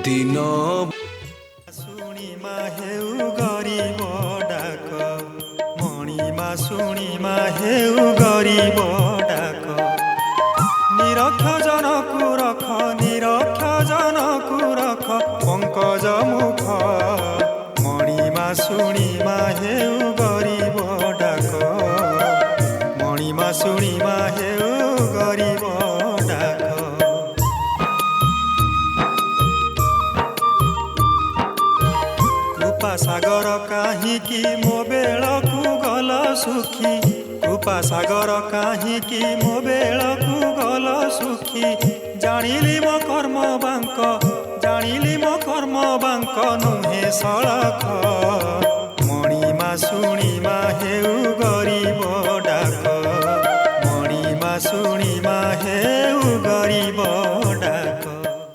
दिन शुणिमा हेउ गरीब डाक मणिमा शुणिमा हेउ गरीब डाक निरक्ष जनकु रख निरक्ष जनकु रख पंकज मुख मणिमा शुणिमा हेउ गरीब डाक मणिमा शुणिमा हेउ गरीब डाक कृपा सागर काहींकि मो बेलकु गल सुखी कृपा सागर काहींकि मो बेलकु गल सुखी जानिली मो कर्म बांक नुहे सड़क